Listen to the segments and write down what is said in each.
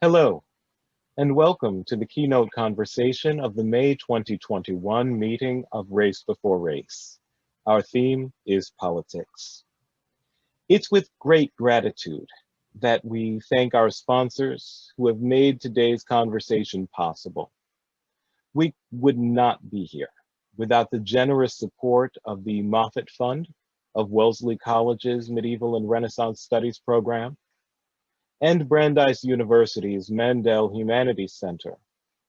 Hello, and welcome to the keynote conversation of the May 2021 meeting of Race4Race. Our theme is politics. It's with great gratitude that we thank our sponsors who have made today's conversation possible. We would not be here without the generous support of the Moffitt Fund of Wellesley College's Medieval and Renaissance Studies program, and Brandeis University's Mandel Humanities Center,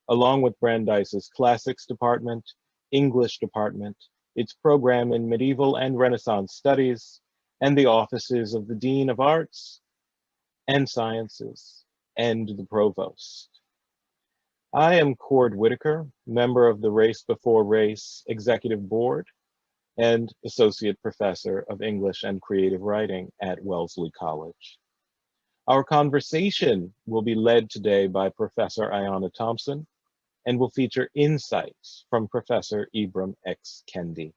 along with Brandeis's Classics Department, English Department, its program in Medieval and Renaissance Studies, and the offices of the Dean of Arts and Sciences, and the Provost. I am Cord Whitaker, member of the Race4Race Executive Board and Associate Professor of English and Creative Writing at Wellesley College. Our conversation will be led today by Professor Ayanna Thompson and will feature insights from Professor Ibram X. Kendi.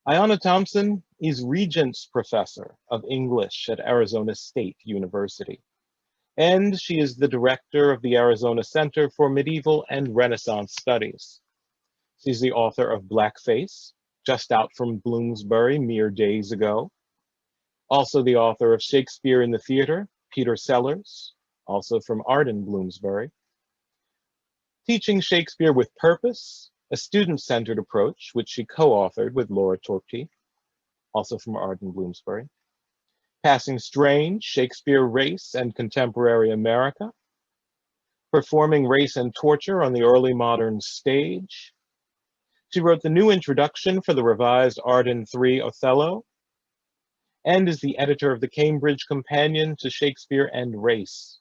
Ayanna Thompson is Regents Professor of English at Arizona State University, and she is the director of the Arizona Center for Medieval and Renaissance Studies. She's the author of Blackface, just out from Bloomsbury mere days ago. Also the author of Shakespeare in the Theater, Peter Sellers, also from Arden, Bloomsbury. Teaching Shakespeare with Purpose, a student-centered approach, which she co-authored with Laura Torpti, also from Arden, Bloomsbury. Passing Strange, Shakespeare, Race, and Contemporary America. Performing Race and Torture on the Early Modern Stage. She wrote the new introduction for the revised Arden III Othello, and is the editor of the Cambridge Companion to Shakespeare and Race.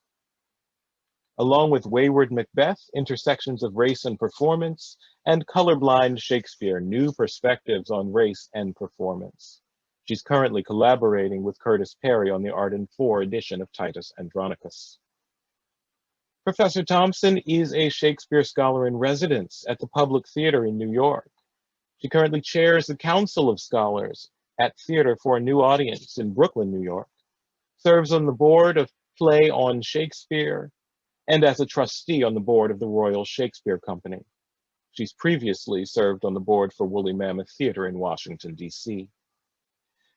Along with Wayward Macbeth, Intersections of Race and Performance, and Colorblind Shakespeare, New Perspectives on Race and Performance. She's currently collaborating with Curtis Perry on the Arden IV edition of Titus Andronicus. Professor Thompson is a Shakespeare Scholar in Residence at the Public Theater in New York. She currently chairs the Council of Scholars at Theater for a New Audience in Brooklyn, New York, serves on the board of Play on Shakespeare, and as a trustee on the board of the Royal Shakespeare Company. She's previously served on the board for Woolly Mammoth Theater in Washington, D.C.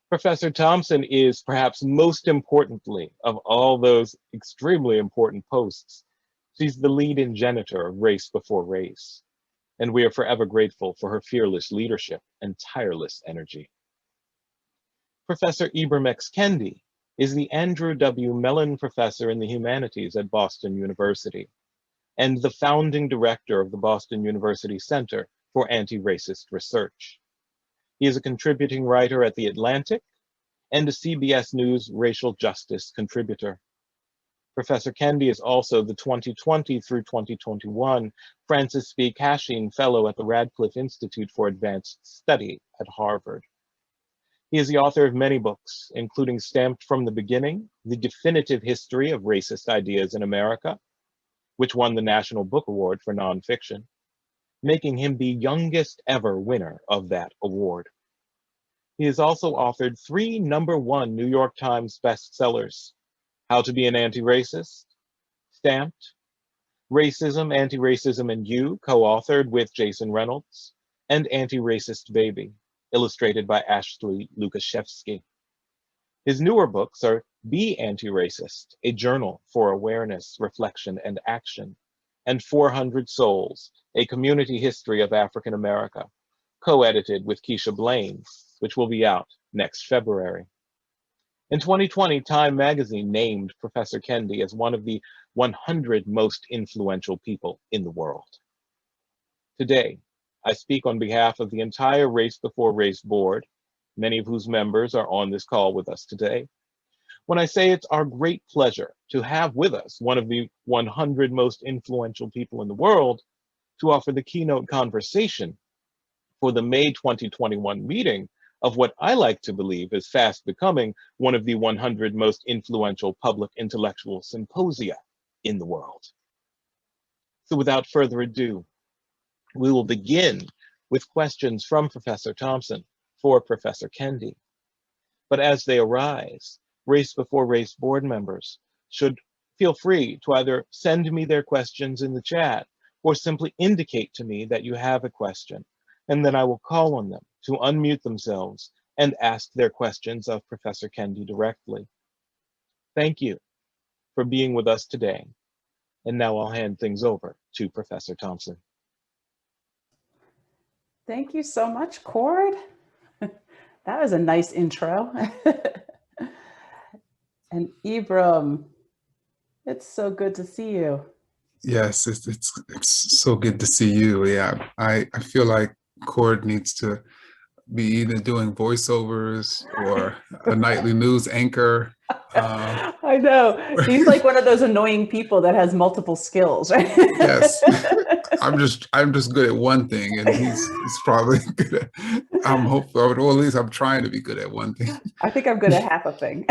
Professor Thompson is, perhaps most importantly of all those extremely important posts, she's the lead ingenitor of Race4Race, and we are forever grateful for her fearless leadership and tireless energy. Professor Ibram X. Kendi is the Andrew W. Mellon Professor in the Humanities at Boston University and the founding director of the Boston University Center for Anti-Racist Research. He is a contributing writer at The Atlantic and a CBS News racial justice contributor. Professor Kendi is also the 2020 through 2021 Francis B. Cashin Fellow at the Radcliffe Institute for Advanced Study at Harvard. He is the author of many books, including Stamped from the Beginning, The Definitive History of Racist Ideas in America, which won the National Book Award for Nonfiction, making him the youngest ever winner of that award. He has also authored 3 #1 New York Times bestsellers, How to Be an Anti-Racist, Stamped, Racism, Anti-Racism, and You, co-authored with Jason Reynolds, and Anti-Racist Baby, illustrated by Ashley Lukashevsky. His newer books are Be Anti-Racist, a journal for awareness, reflection, and action, and 400 Souls, a community history of African America, co-edited with Keisha Blaine, which will be out next February. In 2020, Time magazine named Professor Kendi as one of the 100 most influential people in the world. Today, I speak on behalf of the entire Race4Race board, many of whose members are on this call with us today, when I say it's our great pleasure to have with us one of the 100 most influential people in the world to offer the keynote conversation for the May 2021 meeting of what I like to believe is fast becoming one of the 100 most influential public intellectual symposia in the world. So without further ado, we will begin with questions from Professor Thompson for Professor Kendi. But as they arise, Race4Race board members should Feel free to either send me their questions in the chat or simply indicate to me that you have a question, and then I will call on them to unmute themselves and ask their questions of Professor Kendi directly. Thank you for being with us today. And now I'll hand things over to Professor Thompson. Thank you so much, Cord. That was a nice intro. And Ibram, it's so good to see you. Yes, it's so good to see you. Yeah, I feel like Cord needs to be either doing voiceovers or a nightly news anchor. I know. He's like one of those annoying people that has multiple skills, right? Yes. I'm just good at one thing, and he's probably good at, I'm hopeful, or at least I'm trying to be good at one thing. I think I'm good at half a thing.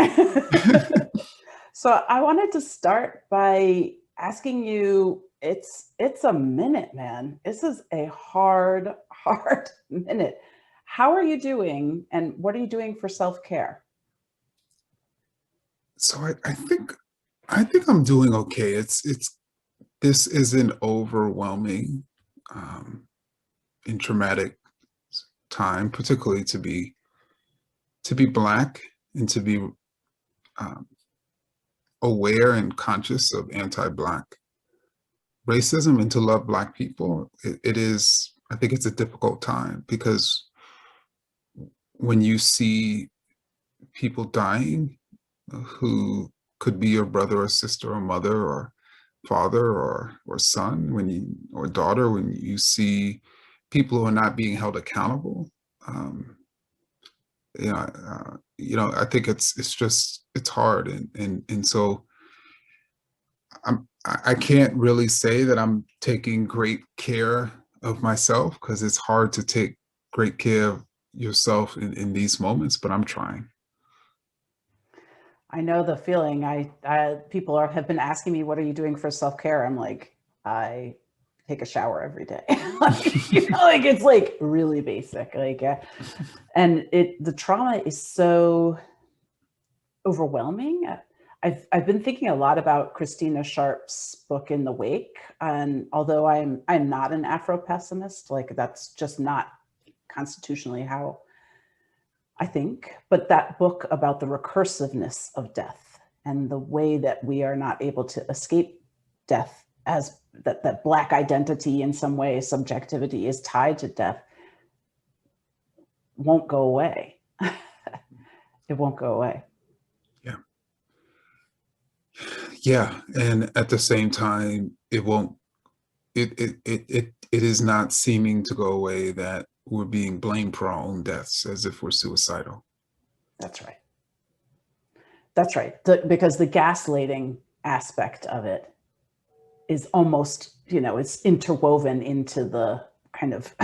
So I wanted to start by asking you, it's a minute, man. This is a hard minute. How are you doing, and what are you doing for self-care? So I think I'm doing okay. This is an overwhelming and traumatic time, particularly to be Black and to be aware and conscious of anti-Black racism and to love Black people. It is, I think it's a difficult time, because when you see people dying who could be your brother or sister or mother or father or son, or daughter, when you see people who are not being held accountable, I think it's hard, and so I can't really say that I'm taking great care of myself, because it's hard to take great care of yourself in these moments, but I'm trying. I know the feeling. People have been asking me, what are you doing for self-care? I'm like, I take a shower every day. It's like really basic. And the trauma is so overwhelming. I've been thinking a lot about Christina Sharp's book In the Wake, and although I'm not an Afro pessimist, like that's just not constitutionally how I think, but that book about the recursiveness of death and the way that we are not able to escape death, as that Black identity in some way, subjectivity is tied to death, won't go away. It won't go away. Yeah, and at the same time, it is not seeming to go away that we're being blamed for our own deaths as if we're suicidal. That's right. That's right. Because the gaslighting aspect of it is almost, it's interwoven into the kind of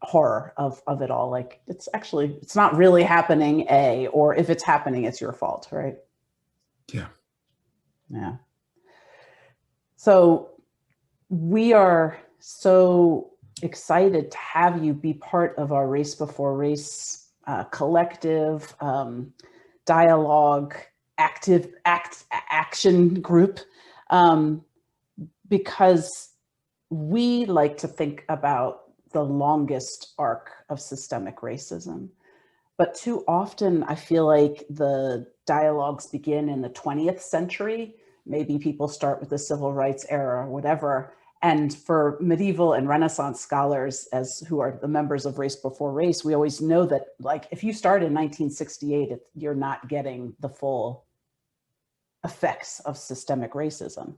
horror of it all. Like it's not really happening, or if it's happening, it's your fault, right? Yeah. Yeah. So we are so excited to have you be part of our Race4Race collective dialogue, action group, because we like to think about the longest arc of systemic racism. But too often, I feel like the dialogues begin in the 20th century. Maybe people start with the civil rights era or whatever. And for medieval and Renaissance scholars, who are the members of Race4Race, we always know that, like, if you start in 1968, you're not getting the full effects of systemic racism.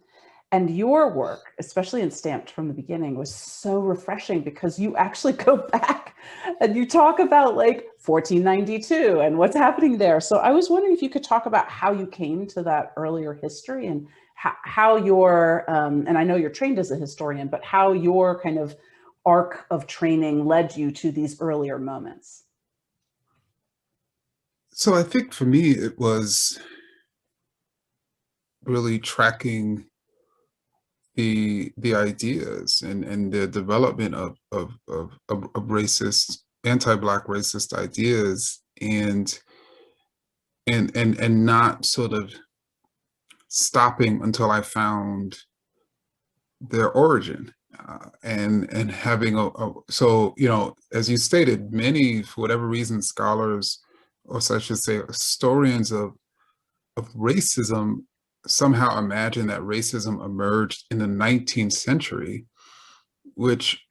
And your work, especially in Stamped from the Beginning, was so refreshing, because you actually go back and you talk about like 1492 and what's happening there. So I was wondering if you could talk about how you came to that earlier history, and how your, and I know you're trained as a historian, but how your kind of arc of training led you to these earlier moments. So I think for me, it was really tracking the ideas and the development of racist, anti-Black racist ideas, and not sort of stopping until I found their origin. And having so, you know, as you stated, many, for whatever reason, scholars, or so I should say, historians of racism somehow imagine that racism emerged in the 19th century, which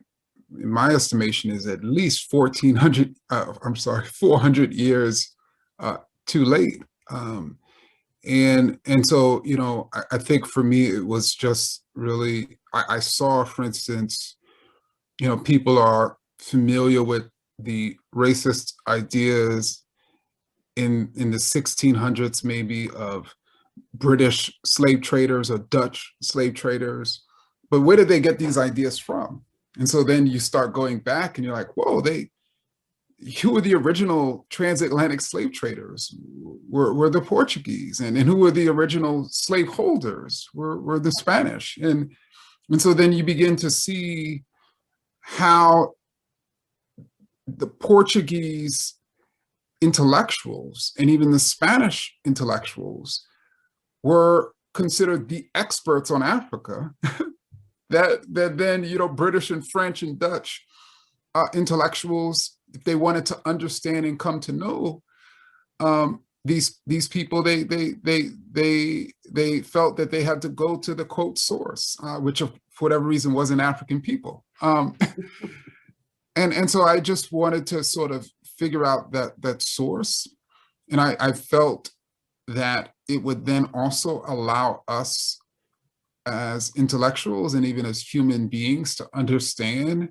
in my estimation is at least 400 years too late. And so, you know, I think for me, it was just really, I saw, for instance, you know, people are familiar with the racist ideas in the 1600s, maybe, of British slave traders or Dutch slave traders. But where did they get these ideas from? And so then you start going back and you're like, whoa, who were the original transatlantic slave traders? Were the Portuguese, and who were the original slave holders? Were the Spanish. And so then you begin to see how the Portuguese intellectuals and even the Spanish intellectuals were considered the experts on Africa, that then, you know, British and French and Dutch intellectuals, if they wanted to understand and come to know these people, they felt that they had to go to the quote source, which for whatever reason wasn't African people. And so I just wanted to sort of figure out that source. And I felt that it would then also allow us as intellectuals and even as human beings to understand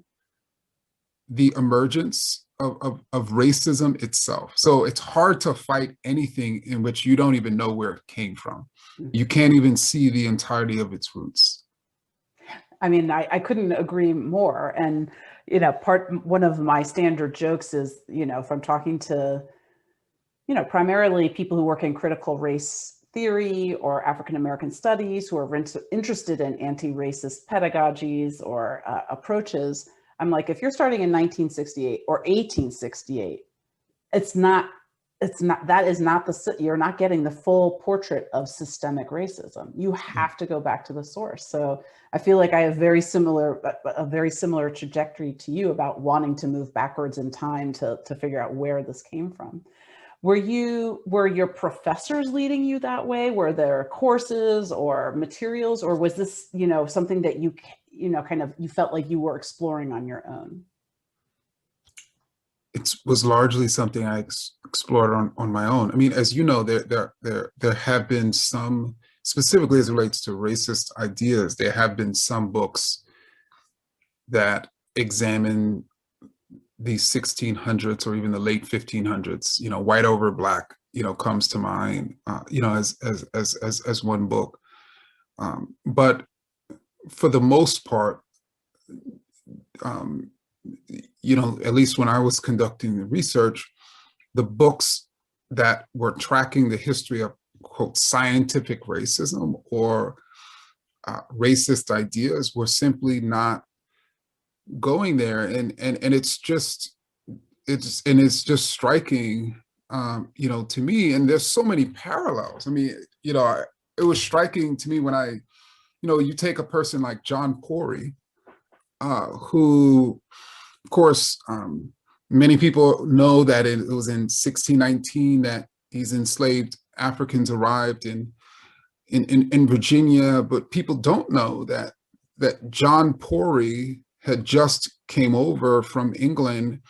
the emergence of racism itself. So it's hard to fight anything in which you don't even know where it came from. You can't even see the entirety of its roots. I mean, I couldn't agree more. And, you know, one of my standard jokes is, you know, if I'm talking to, you know, primarily people who work in critical race theory or African-American studies who are interested in anti-racist pedagogies or approaches, I'm like, if you're starting in 1968 or 1868, you're not getting the full portrait of systemic racism. You have to go back to the source. So I feel like I have a very similar trajectory to you about wanting to move backwards in time to figure out where this came from. Were your professors leading you that way? Were there courses or materials, or was this, you know, something that you felt like you were exploring on your own? It was largely something I explored on my own. I mean, as you know, there have been some, specifically as it relates to racist ideas, there have been some books that examine the 1600s or even the late 1500s. You know, White Over Black, you know, comes to mind, you know, as one book. But for the most part, you know, at least when I was conducting the research, the books that were tracking the history of, quote, scientific racism or racist ideas were simply not going there. And it's just striking, you know, to me. And there's so many parallels. I mean, you know, it was striking to me when you know, you take a person like John Pori, who, of course, many people know that it was in 1619 that these enslaved Africans arrived in Virginia, but people don't know that John Pori had just came over from England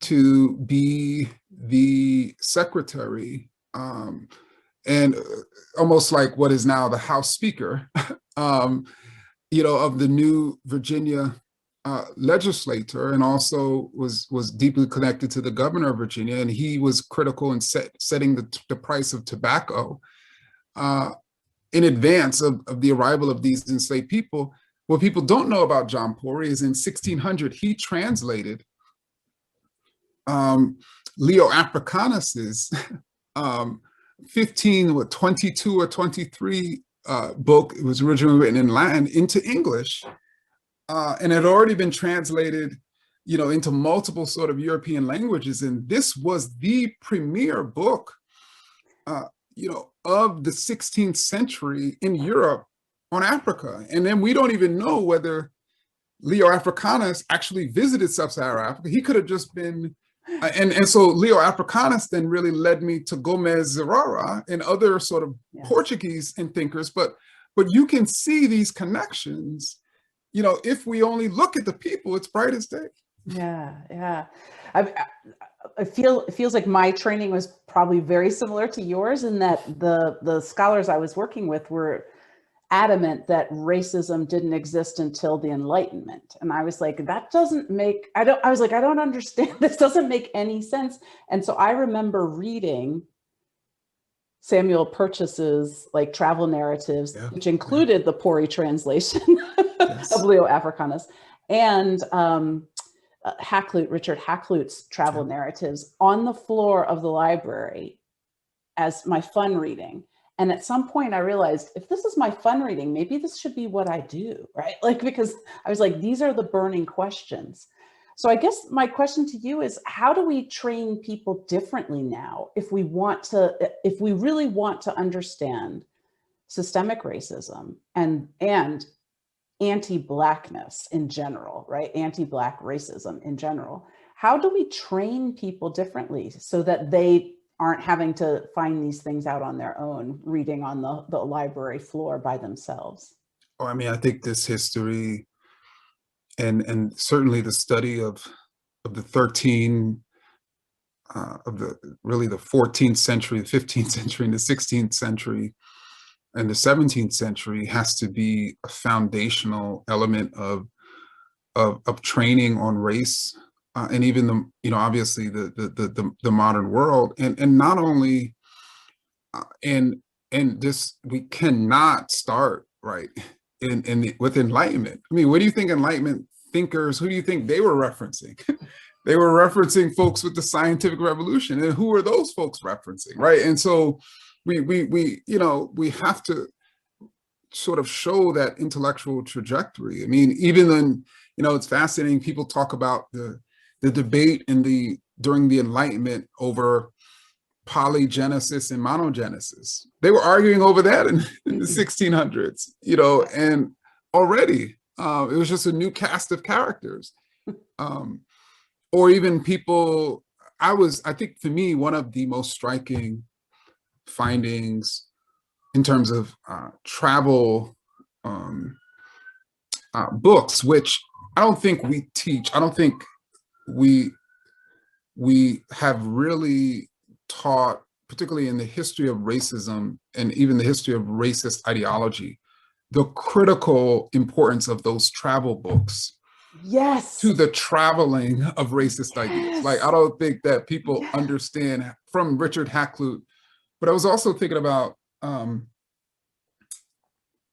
to be the secretary, and almost like what is now the House Speaker, you know, of the new Virginia legislator, and also was deeply connected to the governor of Virginia, and he was critical in setting the price of tobacco in advance of the arrival of these enslaved people. What people don't know about John Pori is in 1600 he translated Leo Africanus's 22 or 23 book. It was originally written in Latin into English. And it had already been translated, you know, into multiple sort of European languages. And this was the premier book, you know, of the 16th century in Europe on Africa. And then we don't even know whether Leo Africanus actually visited sub-Saharan Africa. He could have just been, and so Leo Africanus then really led me to Gomes Zerara and other sort of Portuguese thinkers. But you can see these connections, you know, if we only look at the people, it's bright as day. Yeah, yeah. It feels like my training was probably very similar to yours, in that the scholars I was working with were adamant that racism didn't exist until the Enlightenment. And I was like, that doesn't make, I don't understand. This doesn't make any sense. And so I remember reading Samuel Purchas's like travel narratives, which included the Pori translation of Leo Africanus, and Richard Hakluyt's travel narratives on the floor of the library as my fun reading. And at some point I realized, if this is my fun reading, maybe this should be what I do, right? Like, because I was like, these are the burning questions. So I guess my question to you is, how do we train people differently now if we really want to understand systemic racism and anti-Blackness in general, right? Anti-Black racism in general. How do we train people differently so that they aren't having to find these things out on their own, reading on the library floor by themselves? Oh, I mean, I think this history and certainly the study of the 13 of the really the 14th century, the 15th century, and the 16th century, and the 17th century has to be a foundational element of training on race, and even the, you know, obviously the modern world, and not only and this, we cannot start right with Enlightenment. I mean, what do you think Enlightenment thinkers, who do you think they were referencing? They were referencing folks with the scientific revolution, and who are those folks referencing, right? And so we you know, we have to sort of show that intellectual trajectory. I mean, even then, you know, it's fascinating. People talk about the debate during the Enlightenment over polygenesis and monogenesis. They were arguing over that in the 1600s, you know, and already it was just a new cast of characters. Or even people, I think for me, one of the most striking findings in terms of travel books, which I don't think we teach, I don't think we have really taught, particularly in the history of racism and even the history of racist ideology, the critical importance of those travel books. Yes. To the traveling of racist ideas. Like, I don't think that people understand from Richard Hakluyt, but I was also thinking about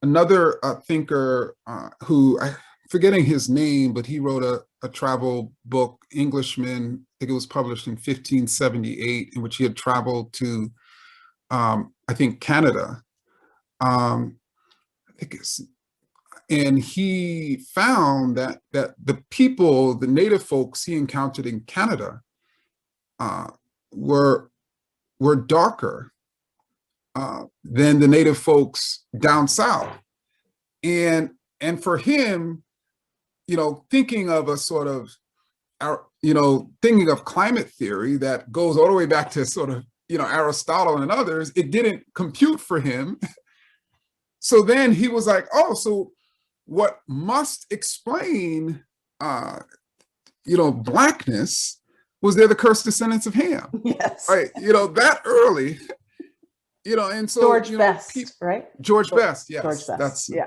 another thinker who, I'm forgetting his name, but he wrote a travel book, Englishman, I think it was published in 1578, in which he had traveled to, I think, Canada. I think it's, and he found that the people, the native folks he encountered in Canada were darker than the native folks down south. And for him, you know, thinking of a sort of, you know, thinking of climate theory that goes all the way back to sort of, you know, Aristotle and others, it didn't compute for him. So then he was like, oh, so what must explain, you know, Blackness was they're the cursed descendants of Ham. Yes. Right. You know, that early, you know, and so George Best, right? George Best. Yes. George Best. That's, yeah.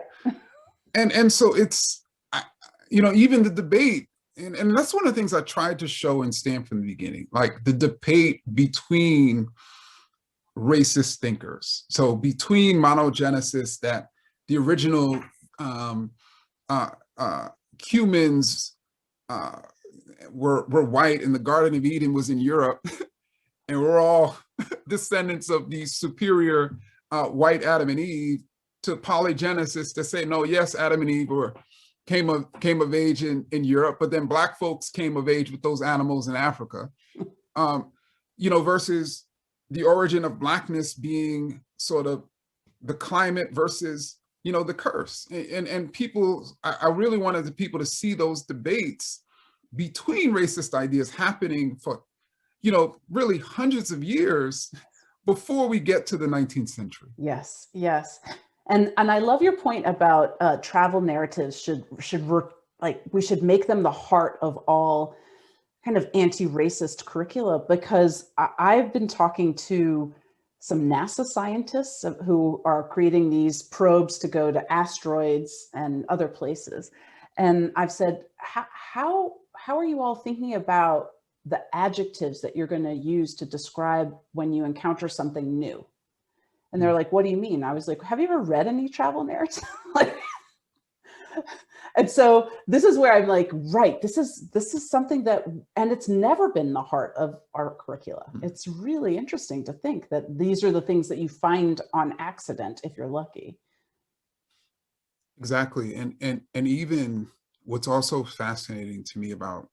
And so it's, you know, even the debate, and that's one of the things I tried to show and stand from the beginning, like the debate between racist thinkers. So between monogenesis, that the original humans were white and the Garden of Eden was in Europe, and we're all descendants of the superior white Adam and Eve, to polygenesis to say, no, yes, Adam and Eve came of age in Europe, but then Black folks came of age with those animals in Africa, you know, versus the origin of Blackness being sort of the climate versus, the curse. And people, I really wanted the people to see those debates between racist ideas happening for, really hundreds of years before we get to the 19th century. Yes, yes. And I love your point about travel narratives we should make them the heart of all kind of anti-racist curricula, because I've been talking to some NASA scientists who are creating these probes to go to asteroids and other places. And I've said, how are you all thinking about the adjectives that you're going to use to describe when you encounter something new? And they're like, what do you mean? I was like, have you ever read any travel narrative? And so this is where I'm like, right, this is something that, and it's never been the heart of our curricula. It's really interesting to think that these are the things that you find on accident if you're lucky. Exactly. And even what's also fascinating to me about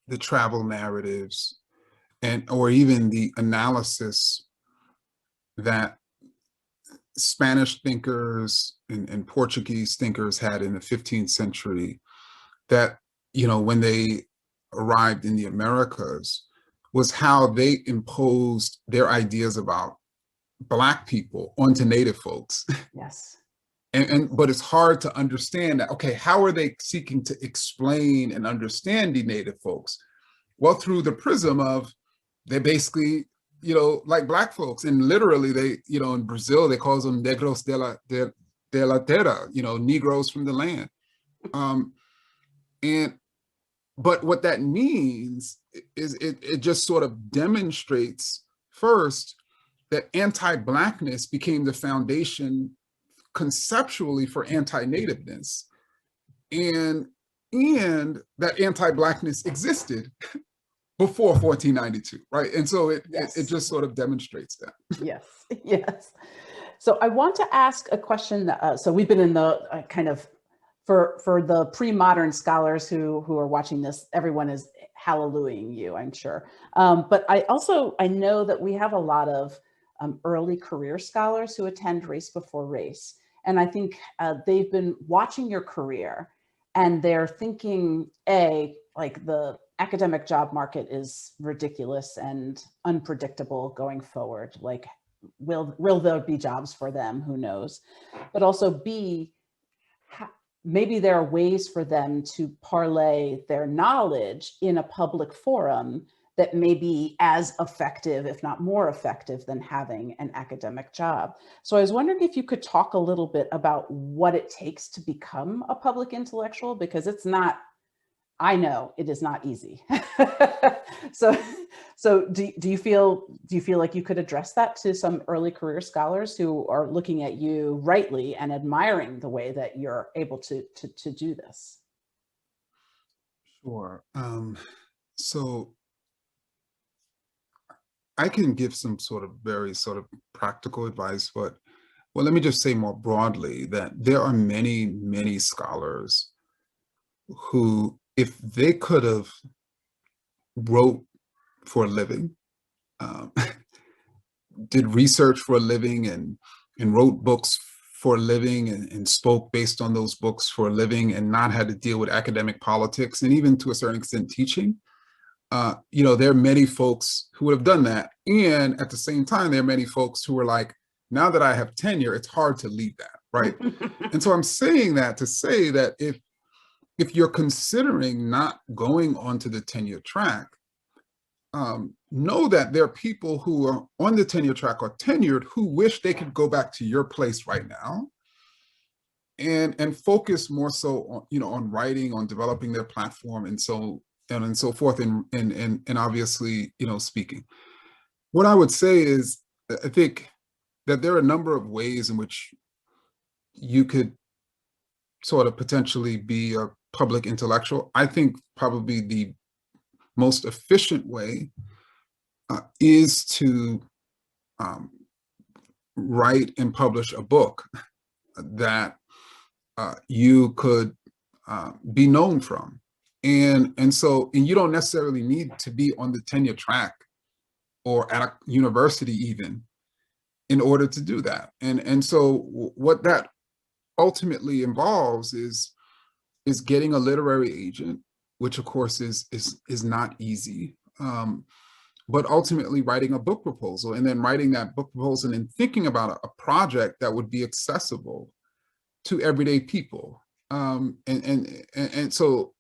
the travel narratives or even the analysis that Spanish thinkers and Portuguese thinkers had in the 15th century, that, when they arrived in the Americas, was how they imposed their ideas about Black people onto Native folks. Yes. But it's hard to understand that, okay, how are they seeking to explain and understand the Native folks? Well, through the prism of, they basically, like Black folks, and literally they, in Brazil, they call them negros de la terra, Negroes from the land. But what that means is it just sort of demonstrates first that anti-Blackness became the foundation conceptually for anti-nativeness, and that anti-Blackness existed before 1492, right? And so it just sort of demonstrates that. Yes, yes. So I want to ask a question. So we've been in the kind of, for the pre-modern scholars who are watching this, everyone is hallelujahing you, I'm sure. But I know that we have a lot of early career scholars who attend Race4Race. And I think they've been watching your career and they're thinking, like the academic job market is ridiculous and unpredictable going forward. Like, will there be jobs for them? Who knows? But also B, maybe there are ways for them to parlay their knowledge in a public forum that may be as effective, if not more effective, than having an academic job. So I was wondering if you could talk a little bit about what it takes to become a public intellectual, because it's not, I know it is not easy. So do you feel like you could address that to some early career scholars who are looking at you rightly and admiring the way that you're able to do this? Sure. So I can give some sort of very sort of practical advice, but let me just say more broadly that there are many, many scholars who, if they could have wrote for a living, did research for a living and wrote books for a living and spoke based on those books for a living and not had to deal with academic politics and even to a certain extent teaching, there are many folks who would have done that. And at the same time, there are many folks who are like, now that I have tenure, it's hard to leave that, right? And so I'm saying that to say that if you're considering not going onto the tenure track, know that there are people who are on the tenure track or tenured who wish they could go back to your place right now and focus more so on, on writing, on developing their platform and so forth, and obviously, speaking. What I would say is, I think that there are a number of ways in which you could sort of potentially be a public intellectual. I think probably the most efficient way is to write and publish a book that you could be known from. And so you don't necessarily need to be on the tenure track or at a university even in order to do that. And so what that ultimately involves is getting a literary agent, which of course is not easy. But ultimately writing a book proposal, and then writing that book proposal and thinking about a project that would be accessible to everyday people. And so,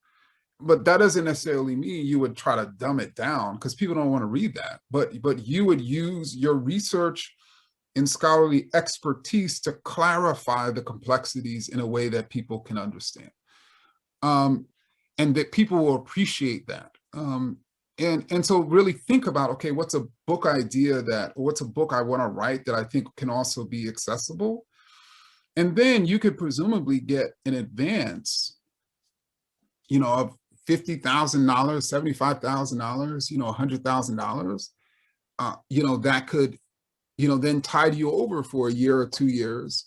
but that doesn't necessarily mean you would try to dumb it down, because people don't want to read that. But you would use your research and scholarly expertise to clarify the complexities in a way that people can understand. And that people will appreciate that. And so really think about, okay, what's a book idea or what's a book I want to write that I think can also be accessible? And then you could presumably get an advance, of $50,000, $75,000, $100,000, that could, then tide you over for a year or 2 years,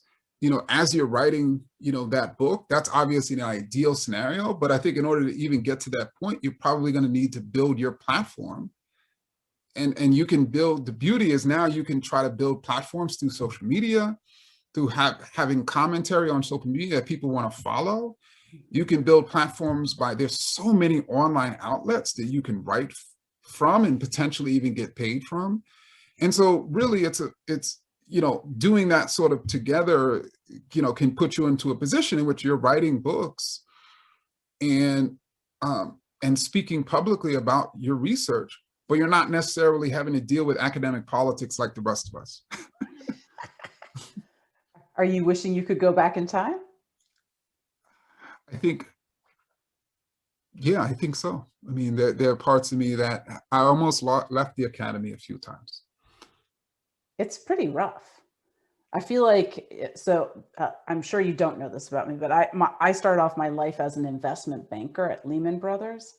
as you're writing, that book. That's obviously an ideal scenario, but I think in order to even get to that point, you're probably going to need to build your platform. And you can build, the beauty is now you can try to build platforms through social media, through having commentary on social media that people want to follow. You can build platforms there's so many online outlets that you can write from and potentially even get paid from. And so really it's doing that sort of together, can put you into a position in which you're writing books and speaking publicly about your research, but you're not necessarily having to deal with academic politics like the rest of us. Are you wishing you could go back in time? I think so. I mean, there are parts of me that I almost left the academy a few times. It's pretty rough. I feel like, I'm sure you don't know this about me, but I started off my life as an investment banker at Lehman Brothers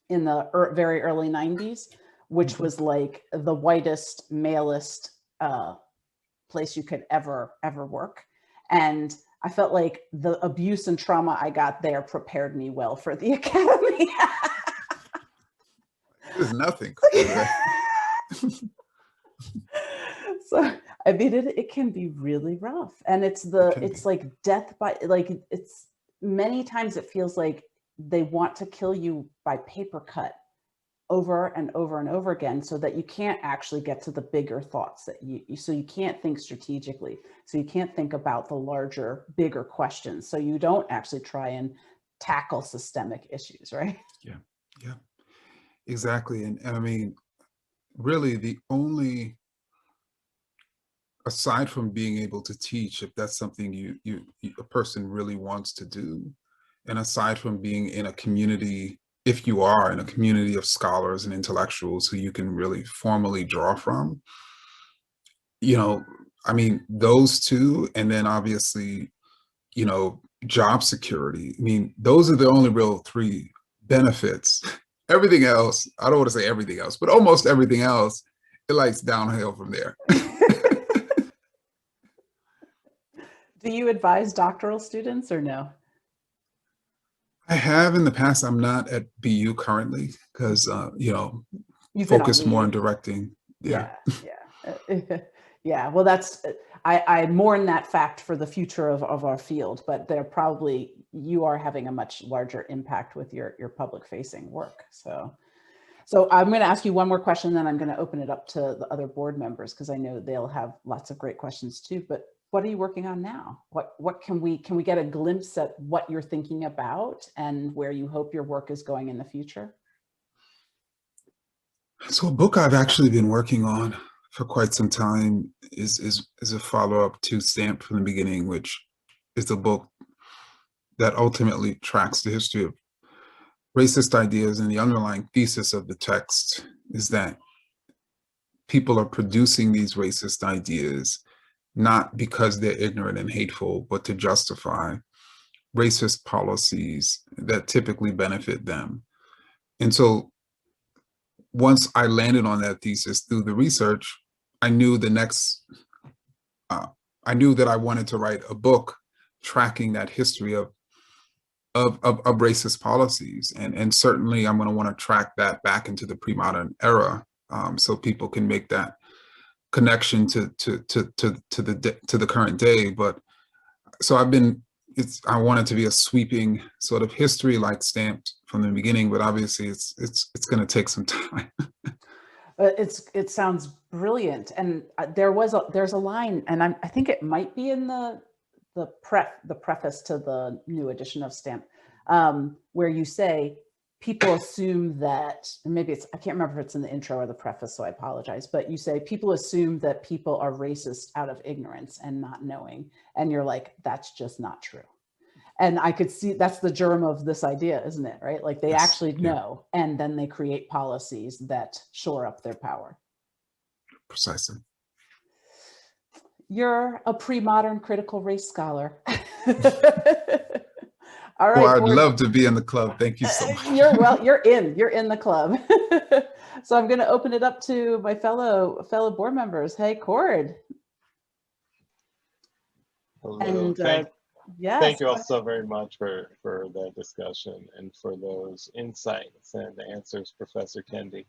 in the very early 90s, which was like the whitest, malest place you could ever work. And I felt like the abuse and trauma I got there prepared me well for the academy. There's nothing. So I mean, it can be really rough, and it's like death by, like, it's many times it feels like they want to kill you by paper cut over and over and over again, so that you can't actually get to the bigger thoughts so you can't think strategically, so you can't think about the larger, bigger questions, so you don't actually try and tackle systemic issues, right? Yeah, exactly. And I mean, really the only, aside from being able to teach, if that's something a person really wants to do, and aside from being in a community, if you are in a community of scholars and intellectuals who you can really formally draw from, I mean, those two, and then obviously, job security. I mean, those are the only real three benefits. Everything else, I don't want to say everything else, but almost everything else, it likes downhill from there. Do you advise doctoral students or no? I have in the past. I'm not at BU currently because, focus more on directing. Yeah. Yeah. Well, I mourn that fact for the future of our field, but you are having a much larger impact with your public facing work. So I'm going to ask you one more question, then I'm going to open it up to the other board members, because I know they'll have lots of great questions too. But what are you working on now? What can we get a glimpse at what you're thinking about and where you hope your work is going in the future? So a book I've actually been working on for quite some time is a follow-up to Stamped from the Beginning, which is a book that ultimately tracks the history of racist ideas, and the underlying thesis of the text is that people are producing these racist ideas not because they're ignorant and hateful, but to justify racist policies that typically benefit them. And so once I landed on that thesis through the research, I knew I knew that I wanted to write a book tracking that history of racist policies. And certainly I'm going to want to track that back into the pre-modern era, so people can make that connection to the current day. But so I want it to be a sweeping sort of history, like stamped from the beginning, but obviously it's going to take some time. It sounds brilliant, and there's a line, and I think it might be in the preface to the new edition of Stamp, where you say people assume that, and maybe I can't remember if it's in the intro or the preface, so I apologize, but you say people assume that people are racist out of ignorance and not knowing, and you're like, that's just not true. And I could see that's the germ of this idea, isn't it? Right? Like they actually know, and then they create policies that shore up their power. Precisely. You're a pre-modern critical race scholar. All right. Well, I'd love to be in the club. Thank you so much. You're in the club. So I'm going to open it up to my fellow board members. Hey, Cord. Hello. And yes. Thank you all so very much for that discussion and for those insights and answers, Professor Kendi.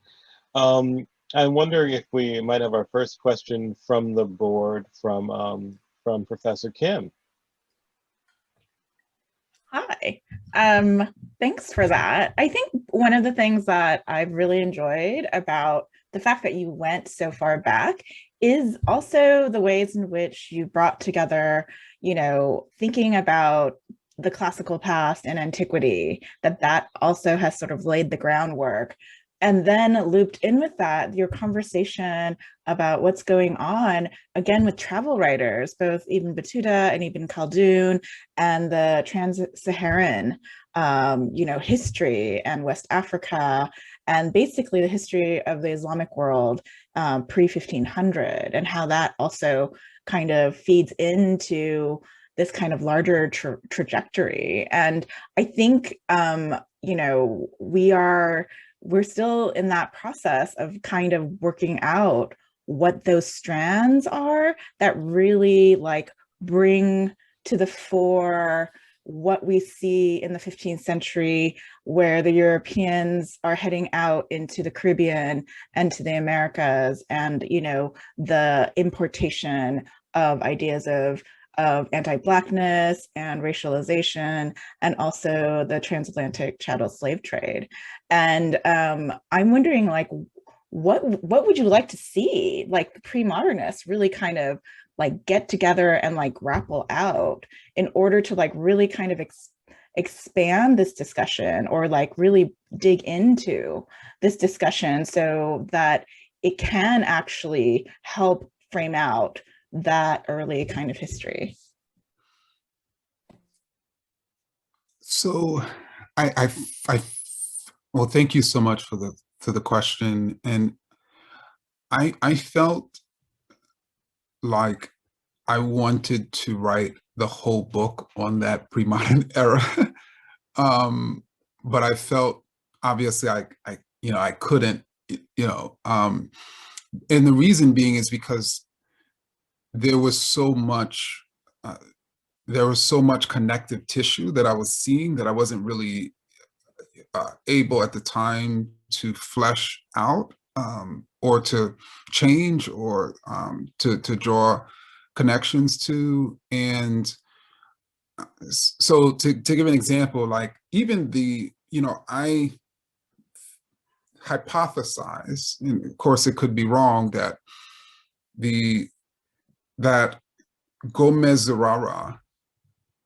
I'm wondering if we might have our first question from the board from Professor Kim. Hi, thanks for that. I think one of the things that I've really enjoyed about the fact that you went so far back is also the ways in which you brought together, you know, thinking about the classical past and antiquity, that also has sort of laid the groundwork. And then looped in with that, your conversation about what's going on, again, with travel writers, both Ibn Battuta and Ibn Khaldun, and the trans-Saharan, you know, history and West Africa, and basically the history of the Islamic world pre-1500, and how that also kind of feeds into this kind of larger trajectory. And I think, you know, we're still in that process of kind of working out what those strands are that really like bring to the fore what we see in the 15th century, where the Europeans are heading out into the Caribbean and to the Americas, and, you know, the importation of ideas of anti-Blackness and racialization, and also the transatlantic chattel slave trade. And I'm wondering, like, what would you like to see, like, the pre-modernists really kind of like get together and like grapple out in order to like really kind of expand this discussion, or like really dig into this discussion so that it can actually help frame out that early kind of history? So well, thank you so much for the question. And I felt like I wanted to write the whole book on that pre-modern era. But I felt obviously I couldn't, and the reason being is because there was so much connective tissue that I was seeing that I wasn't really able at the time to flesh out, or to change, or to draw connections to. And so to give an example, like even I hypothesize, and of course it could be wrong, that Gomez Zurara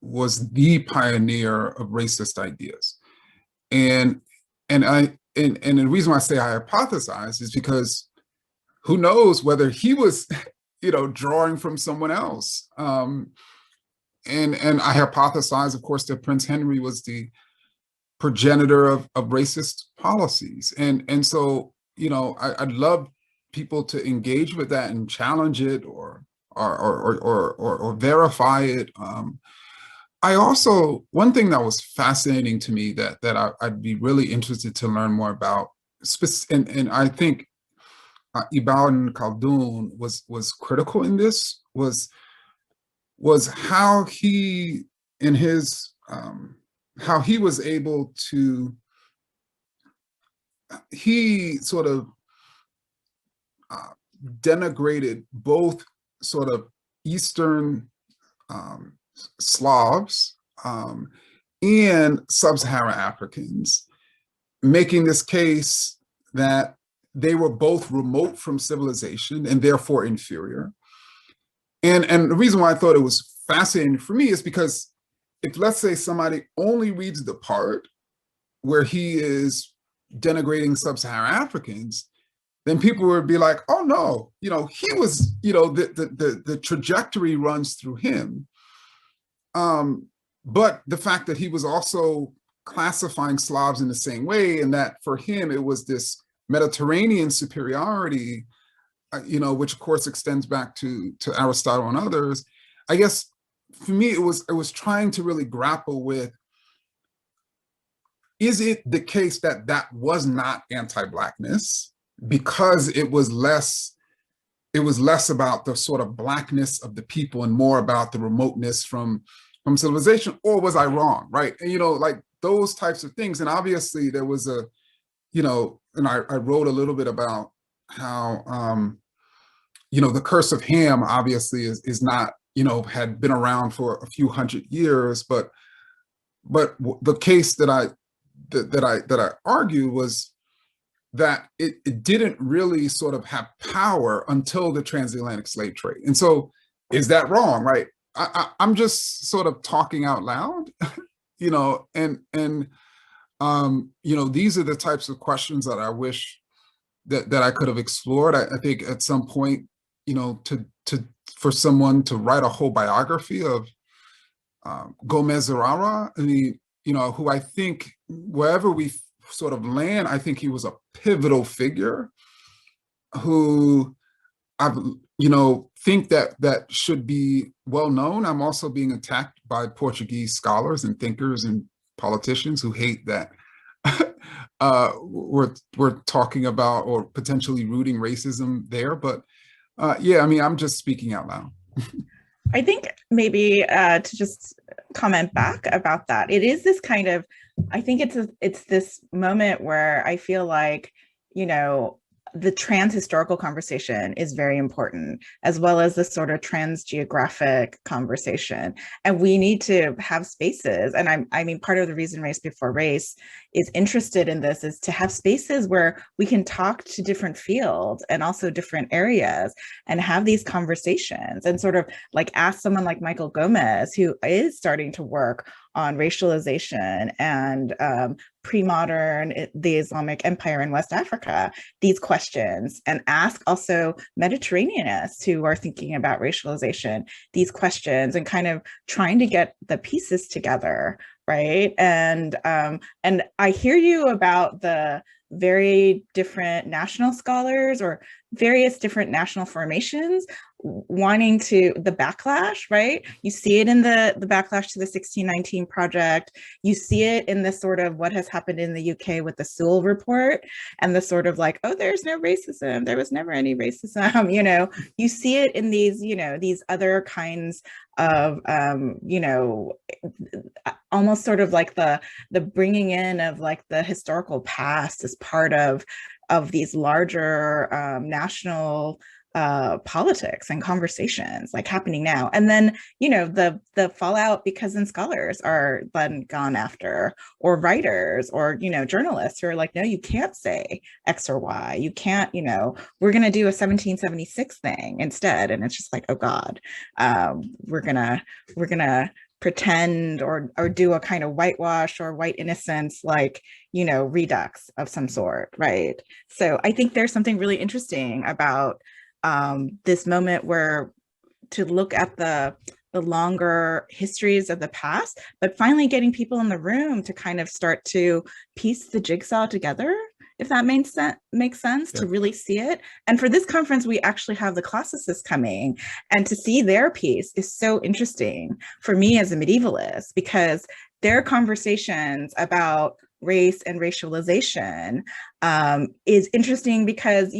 was the pioneer of racist ideas. And the reason why I say I hypothesize is because who knows whether he was, drawing from someone else. And I hypothesize, of course, that Prince Henry was the progenitor of racist policies. And so, I'd love people to engage with that and challenge it, or verify it. I also, one thing that was fascinating to me that I'd be really interested to learn more about, and I think Ibn Khaldun was critical in this, was how he, in his, how he was able to, he sort of denigrated both sort of Eastern Slavs and sub-Saharan Africans, making this case that they were both remote from civilization and therefore inferior. And the reason why I thought it was fascinating for me is because if, let's say, somebody only reads the part where he is denigrating sub-Saharan Africans, then people would be like, oh no, he was, the trajectory runs through him. But the fact that he was also classifying Slavs in the same way, and that for him, it was this Mediterranean superiority, which of course extends back to Aristotle and others. I guess for me, it was trying to really grapple with, is it the case that that was not anti-Blackness because it was less about the sort of Blackness of the people and more about the remoteness from civilization, or was I wrong, right? And, like those types of things. And obviously there was and I wrote a little bit about how, the curse of Ham obviously is not, had been around for a few hundred years, but the case that I argue was that it didn't really sort of have power until the transatlantic slave trade. And so is that wrong, right? I'm just sort of talking out loud, these are the types of questions that I wish that I could have explored. I think at some point, for someone to write a whole biography of Gomez Zurara, who I think wherever we sort of land, I think he was a pivotal figure who I've, think that should be well known. I'm also being attacked by Portuguese scholars and thinkers and politicians who hate that we're talking about or potentially rooting racism there. But I'm just speaking out loud. I think maybe to just comment back about that, it is this kind of, I think it's this moment where I feel like, the trans-historical conversation is very important, as well as the sort of trans-geographic conversation. And we need to have spaces. And I mean, part of the reason Race4Race is interested in this is to have spaces where we can talk to different fields and also different areas and have these conversations and sort of like ask someone like Michael Gomez, who is starting to work on racialization and pre-modern, the Islamic Empire in West Africa, these questions, and ask also Mediterraneanists who are thinking about racialization, these questions, and kind of trying to get the pieces together, right? And I hear you about the very different national scholars or various different national formations wanting to, the backlash, right? You see it in the backlash to the 1619 project. You see it in the sort of what has happened in the UK with the Sewell report and the sort of like, oh, there's no racism. There was never any racism, You see it in these, these other kinds of, almost sort of like the bringing in of like the historical past as part of these larger national politics and conversations like happening now. And then, the fallout because then scholars are then gone after, or writers or, journalists who are like, no, you can't say X or Y. You can't, we're going to do a 1776 thing instead. And it's just like, oh God, we're gonna pretend or do a kind of whitewash or white innocence, like, redux of some sort, right? So I think there's something really interesting about this moment where to look at the longer histories of the past, but finally getting people in the room to kind of start to piece the jigsaw together, if that makes sense, to really see it. And for this conference, we actually have the classicists coming, and to see their piece is so interesting for me as a medievalist, because their conversations about race and racialization is interesting because,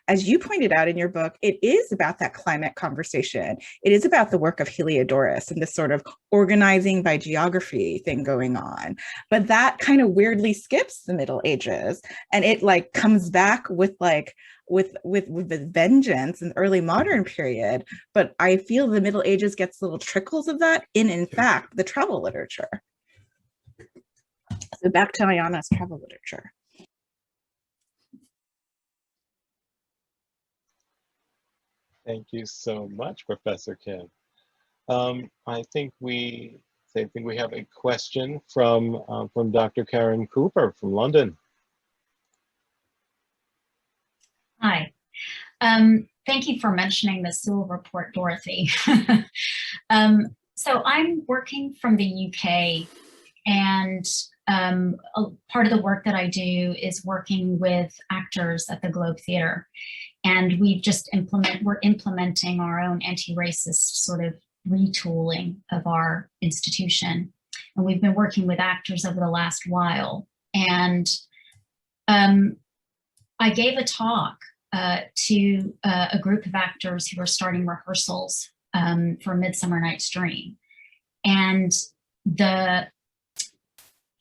as you pointed out in your book, it is about that climate conversation. It is about the work of Heliodorus and this sort of organizing by geography thing going on. But that kind of weirdly skips the Middle Ages, and it like comes back with like with vengeance in the early modern period, but I feel the Middle Ages gets little trickles of that in fact, the travel literature. So back to Ayana's travel literature. Thank you so much, Professor Kim. I think we have a question from Dr. Karen Cooper from London. Hi. Thank you for mentioning the Sewell report, Dorothy. So I'm working from the UK, and a part of the work that I do is working with actors at the Globe Theatre. And we're implementing our own anti-racist sort of retooling of our institution. And we've been working with actors over the last while. And I gave a talk to a group of actors who are starting rehearsals for Midsummer Night's Dream. And the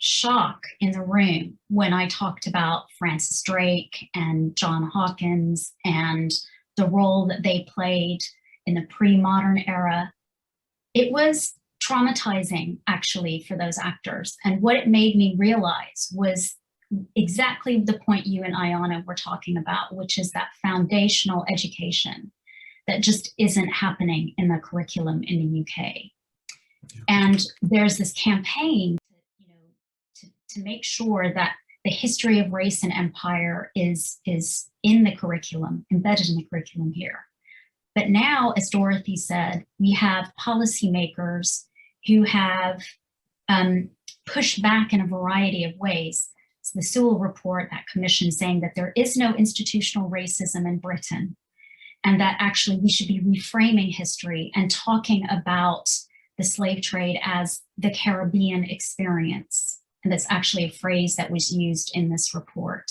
shock in the room when I talked about Francis Drake and John Hawkins and the role that they played in the pre-modern era, it was traumatizing actually for those actors. And what it made me realize was exactly the point you and Ayana were talking about, which is that foundational education that just isn't happening in the curriculum in the UK. Yeah. And there's this campaign to make sure that the history of race and empire is in the curriculum, embedded in the curriculum here. But now, as Dorothy said, we have policymakers who have pushed back in a variety of ways. So the Sewell report, that commission, saying that there is no institutional racism in Britain, and that actually we should be reframing history and talking about the slave trade as the Caribbean experience. And that's actually a phrase that was used in this report.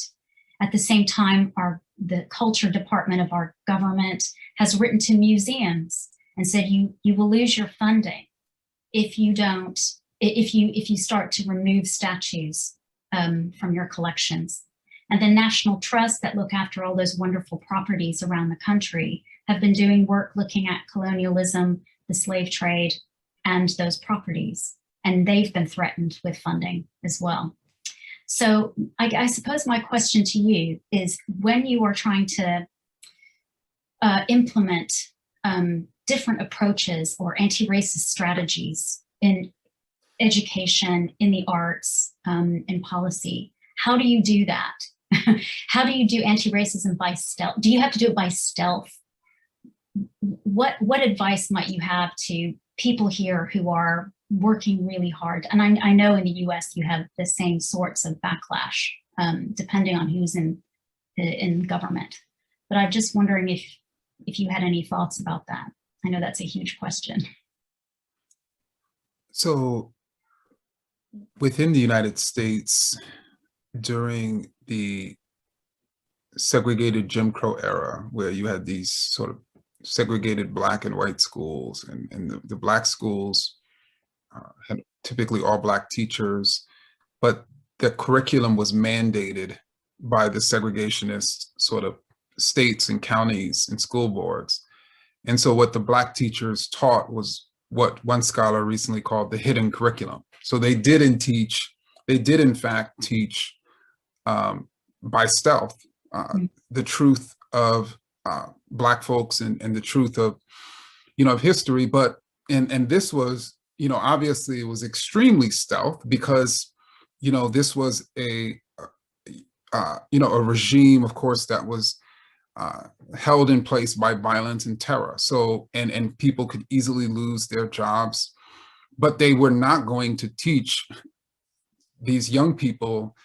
At the same time, the culture department of our government has written to museums and said you will lose your funding if you start to remove statues from your collections. And the National Trust that look after all those wonderful properties around the country have been doing work looking at colonialism, the slave trade, and those properties. And they've been threatened with funding as well. So I suppose my question to you is, when you are trying to implement different approaches or anti-racist strategies in education, in the arts, in policy, how do you do that? How do you do anti-racism by stealth? Do you have to do it by stealth? What advice might you have to people here who are working really hard? And I know in the US you have the same sorts of backlash, depending on who's in government. But I'm just wondering if you had any thoughts about that. I know that's a huge question. So within the United States, during the segregated Jim Crow era, where you had these sort of segregated Black and white schools, and the Black schools had typically all Black teachers, but the curriculum was mandated by the segregationist sort of states and counties and school boards. And so what the Black teachers taught was what one scholar recently called the hidden curriculum. So they did in fact teach by stealth the truth of Black folks and the truth of, of history. But, and this was, obviously it was extremely stealth because, this was a regime, of course, that was held in place by violence and terror. So, and people could easily lose their jobs, but they were not going to teach these young people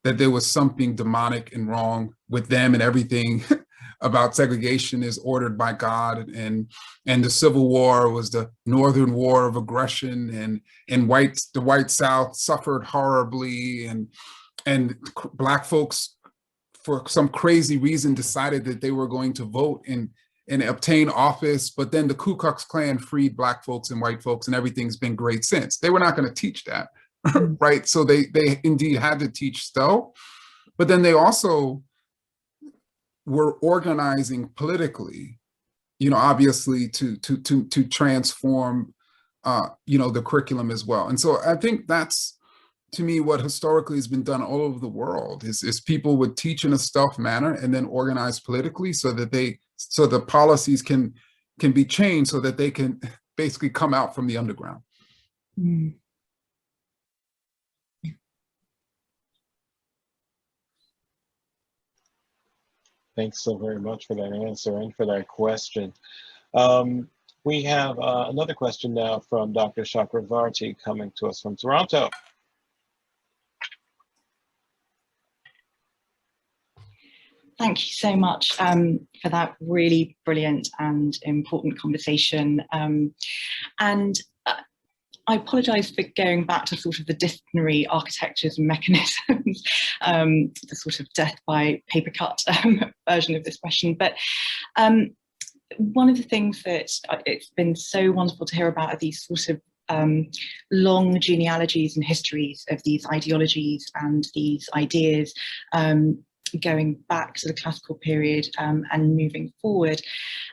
that there was something demonic and wrong with them, and everything about segregation is ordered by God, and the Civil War was the Northern War of aggression, and the white South suffered horribly, and Black folks, for some crazy reason, decided that they were going to vote and obtain office, but then the Ku Klux Klan freed Black folks and white folks, and everything's been great since. They were not going to teach that, right? So they indeed had to teach stealth, but then they also we're organizing politically, obviously to transform, the curriculum as well. And so I think that's, to me, what historically has been done all over the world is people would teach in a stealth manner and then organize politically so that the policies can be changed so that they can basically come out from the underground. Mm. Thanks so very much for that answer and for that question. We have another question now from Dr. Chakravarti coming to us from Toronto. Thank you so much for that really brilliant and important conversation. And I apologize for going back to sort of the disciplinary architectures and mechanisms, the sort of death by paper cut version of this question. But one of the things that it's been so wonderful to hear about are these sort of long genealogies and histories of these ideologies and these ideas going back to the classical period and moving forward.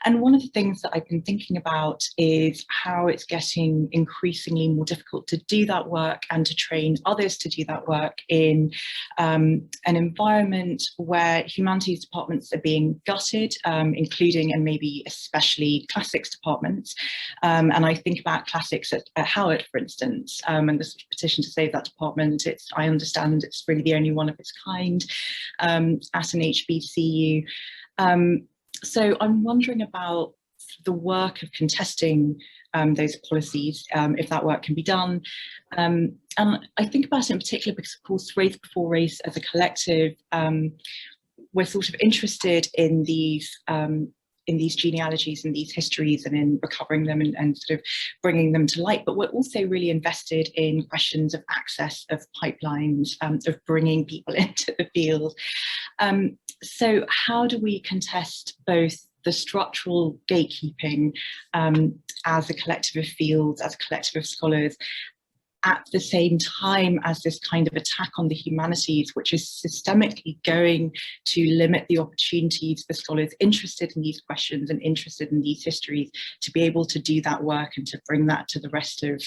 And one of the things that I've been thinking about is how it's getting increasingly more difficult to do that work and to train others to do that work in an environment where humanities departments are being gutted, including and maybe especially classics departments. And I think about classics at Howard, for instance, and the sort of petition to save that department. I understand it's really the only one of its kind at an HBCU. So I'm wondering about the work of contesting those policies, if that work can be done. And I think about it in particular because, of course, Race4Race as a collective, we're sort of interested in these genealogies and these histories and in recovering them and sort of bringing them to light. But we're also really invested in questions of access, of pipelines, of bringing people into the field. So how do we contest both the structural gatekeeping as a collective of fields, as a collective of scholars, at the same time as this kind of attack on the humanities, which is systemically going to limit the opportunities for scholars interested in these questions and interested in these histories to be able to do that work and to bring that to the rest of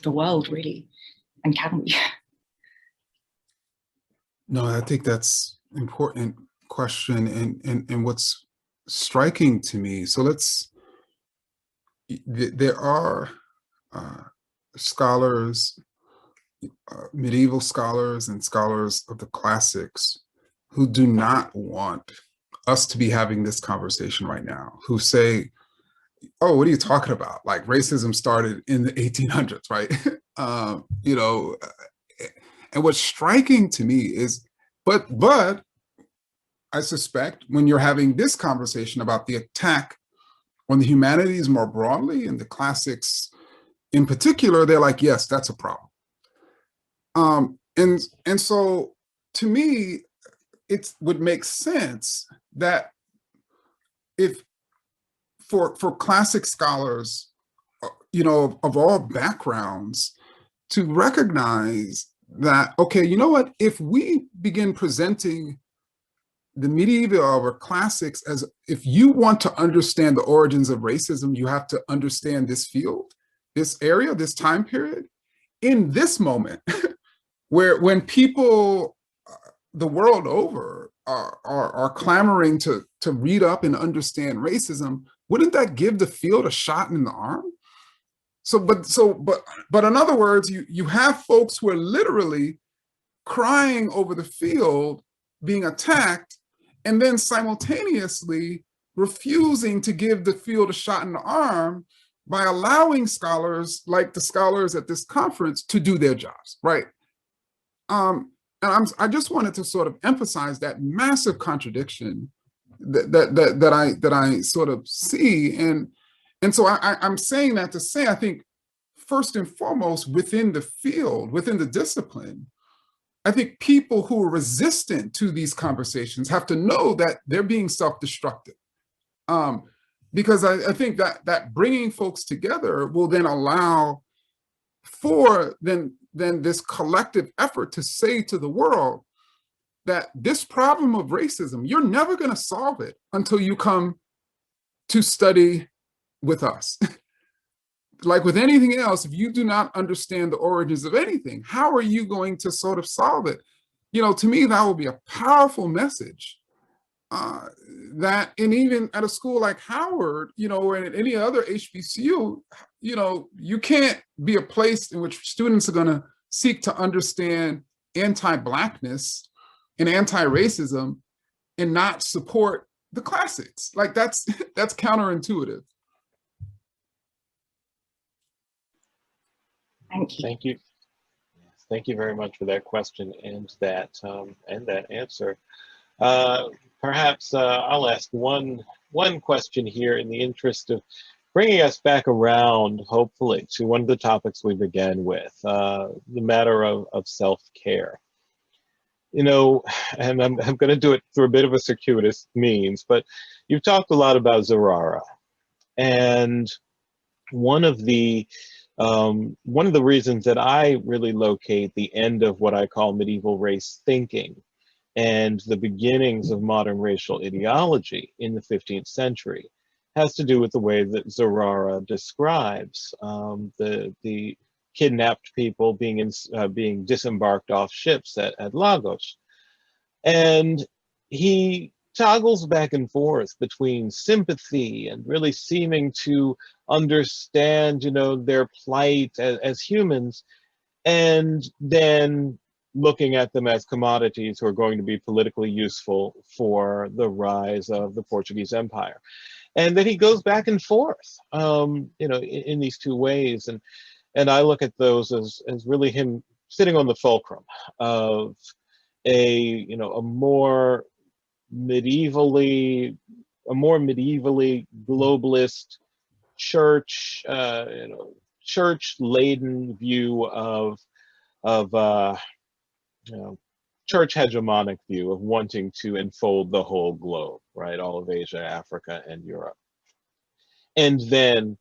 the world, really? And can we? No, I think that's an important question, and what's striking to me. So there are scholars, medieval scholars and scholars of the classics who do not want us to be having this conversation right now, who say, oh, what are you talking about? Like, racism started in the 1800s, right? And what's striking to me is, but I suspect when you're having this conversation about the attack on the humanities more broadly and the classics in particular, they're like, yes, that's a problem. And so to me, it would make sense that if for classic scholars, of all backgrounds, to recognize that, okay, you know what, if we begin presenting the medieval or classics as, if you want to understand the origins of racism, you have to understand this field, this area, this time period, in this moment, when people the world over are clamoring to read up and understand racism, wouldn't that give the field a shot in the arm? But in other words, you have folks who are literally crying over the field being attacked, and then simultaneously refusing to give the field a shot in the arm by allowing scholars like the scholars at this conference to do their jobs, right? And I just wanted to sort of emphasize that massive contradiction that I sort of see, and so I'm saying that to say, I think first and foremost, within the field, within the discipline, I think people who are resistant to these conversations have to know that they're being self-destructive. Because I think that bringing folks together will then allow for then this collective effort to say to the world that this problem of racism, you're never going to solve it until you come to study with us. Like with anything else, if you do not understand the origins of anything, how are you going to sort of solve it? You know, to me, that would be a powerful message. That, and even at a school like Howard, you know, or at any other HBCU, you know, you can't be a place in which students are going to seek to understand anti-Blackness and anti-racism and not support the classics. Like that's counterintuitive. Thank you. Thank you. Thank you very much for that question and that answer. Perhaps I'll ask one question here in the interest of bringing us back around, hopefully, to one of the topics we began with, the matter of self-care. You know, and I'm going to do it through a bit of a circuitous means, but you've talked a lot about Zurara, and one of the reasons that I really locate the end of what I call medieval race thinking and the beginnings of modern racial ideology in the 15th century has to do with the way that Zurara describes the kidnapped people being disembarked off ships at Lagos. And he toggles back and forth between sympathy and really seeming to understand, you know, their plight as humans, and then looking at them as commodities who are going to be politically useful for the rise of the Portuguese Empire. And then he goes back and forth, you know, in these two ways. And I look at those as really him sitting on the fulcrum of a more medievally globalist church, church-laden view of church hegemonic view of wanting to enfold the whole globe, right? All of Asia, Africa, and Europe. And then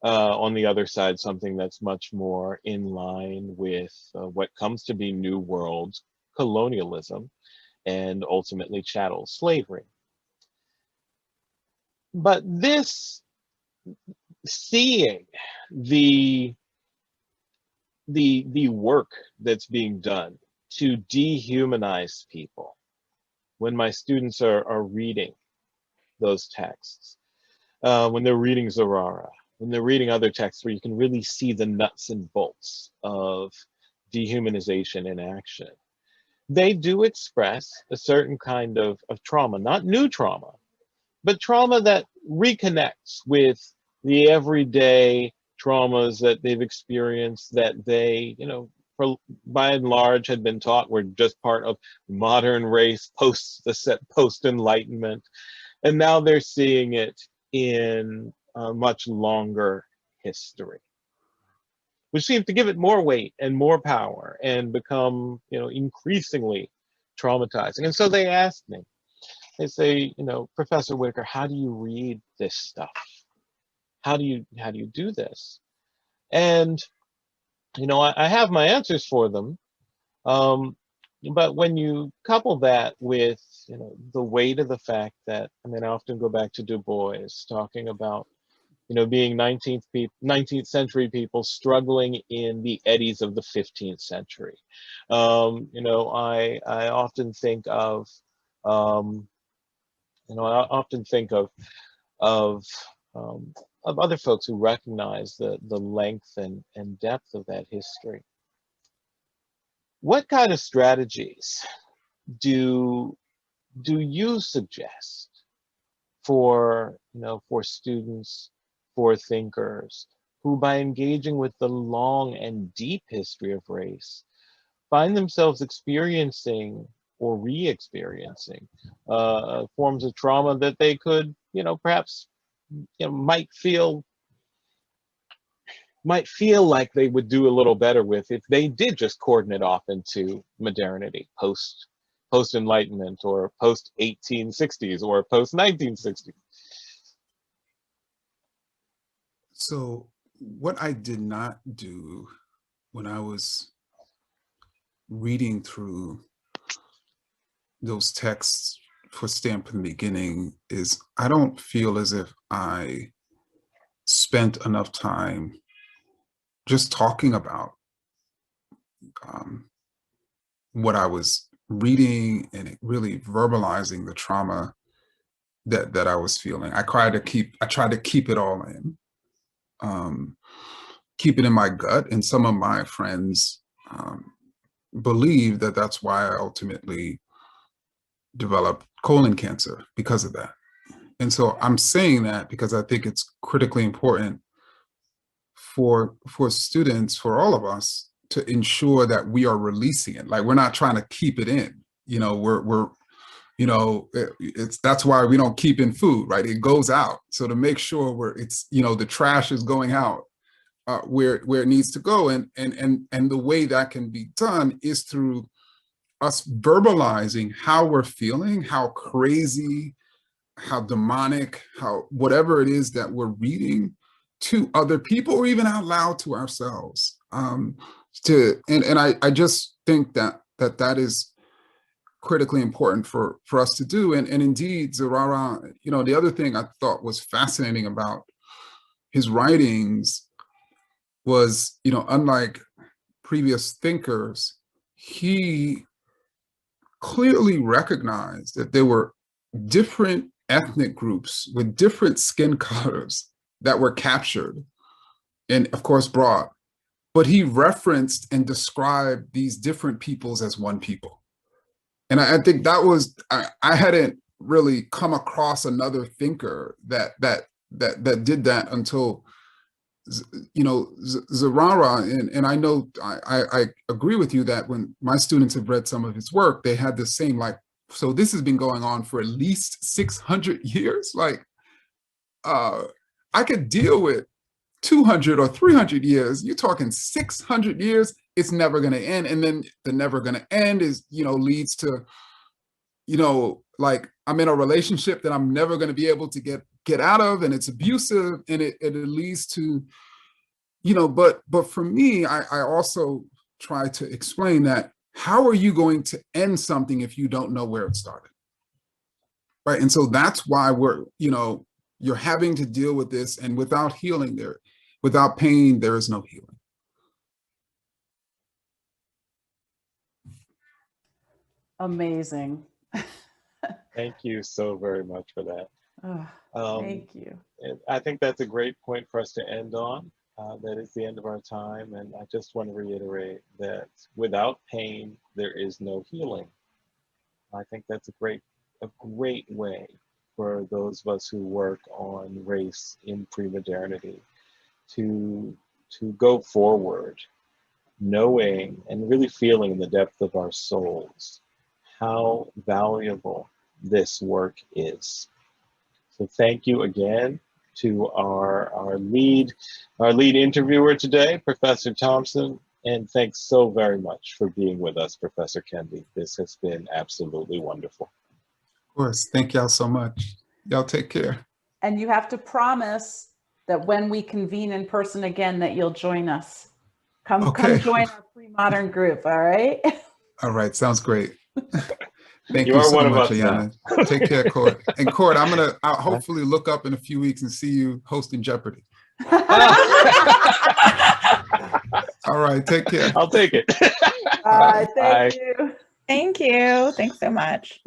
on the other side, something that's much more in line with what comes to be New World colonialism and ultimately chattel slavery. But this, seeing the work that's being done to dehumanize people, when my students are reading those texts, when they're reading Zurara, when they're reading other texts where you can really see the nuts and bolts of dehumanization in action, they do express a certain kind of trauma, not new trauma, but trauma that reconnects with the everyday traumas that they've experienced, that they, by and large had been taught were just part of modern race post-Enlightenment. And now they're seeing it in a much longer history, which seems to give it more weight and more power and become, increasingly traumatizing. And so they asked me, they say, Professor Whitaker, how do you read this stuff? How do you do this? And, I have my answers for them. But when you couple that with, the weight of the fact that, I often go back to Du Bois talking about, being 19th century people struggling in the eddies of the 15th century. I often think of, of other folks who recognize the length and depth of that history. What kind of strategies do you suggest for students, for thinkers who, by engaging with the long and deep history of race, find themselves experiencing or re-experiencing forms of trauma that they could, perhaps, might feel like they would do a little better with if they did just cordon it off into modernity, post-Enlightenment, or post-1860s, or post-1960s. So what I did not do when I was reading through those texts for Stamp in the beginning is I don't feel as if I spent enough time just talking about what I was reading and really verbalizing the trauma that I was feeling. I tried to keep it all in, keep it in my gut. And some of my friends believe that that's why I ultimately developed colon cancer because of that. And so I'm saying that because I think it's critically important for students, for all of us, to ensure that we are releasing it. Like, we're not trying to keep it in. That's why we don't keep in food, right? It goes out. So to make sure the trash is going out where it needs to go. And the way that can be done is through us verbalizing how we're feeling, how crazy, how demonic, how whatever it is that we're reading to other people, or even out loud to ourselves. I just think that is critically important for us to do. And indeed, Zurara, the other thing I thought was fascinating about his writings was, unlike previous thinkers, he clearly recognized that there were different ethnic groups with different skin colors that were captured and, of course, brought. But he referenced and described these different peoples as one people. And I think that was, I hadn't really come across another thinker that did that until, Zurara. And I know, I agree with you that when my students have read some of his work, they had the same, like, so this has been going on for at least 600 years. Like, I could deal with 200 or 300 years. You're talking 600 years, it's never going to end. And then the never going to end is, leads to, like, I'm in a relationship that I'm never going to be able to get out of, and it's abusive, and it leads to, but for me, I also try to explain that, how are you going to end something if you don't know where it started? Right. And so that's why you're having to deal with this, and without healing without pain, there is no healing. Amazing. Thank you so very much for that. Thank you. I think that's a great point for us to end on. That is the end of our time. And I just want to reiterate that without pain, there is no healing. I think that's a great way for those of us who work on race in pre-modernity to go forward, knowing and really feeling in the depth of our souls how valuable this work is. So thank you again to our lead interviewer today, Professor Thompson, and thanks so very much for being with us, Professor Kendi. This has been absolutely wonderful. Of course, thank y'all so much. Y'all take care. And you have to promise that when we convene in person again, that you'll join us. Come join our pre-modern group, all right? All right, sounds great. Thank You you are so one of much, us Ayana. Take care, Court. And Court, I'll hopefully look up in a few weeks and see you hosting Jeopardy. All right, take care. I'll take it. All right, thank you. Thank you. Thanks so much.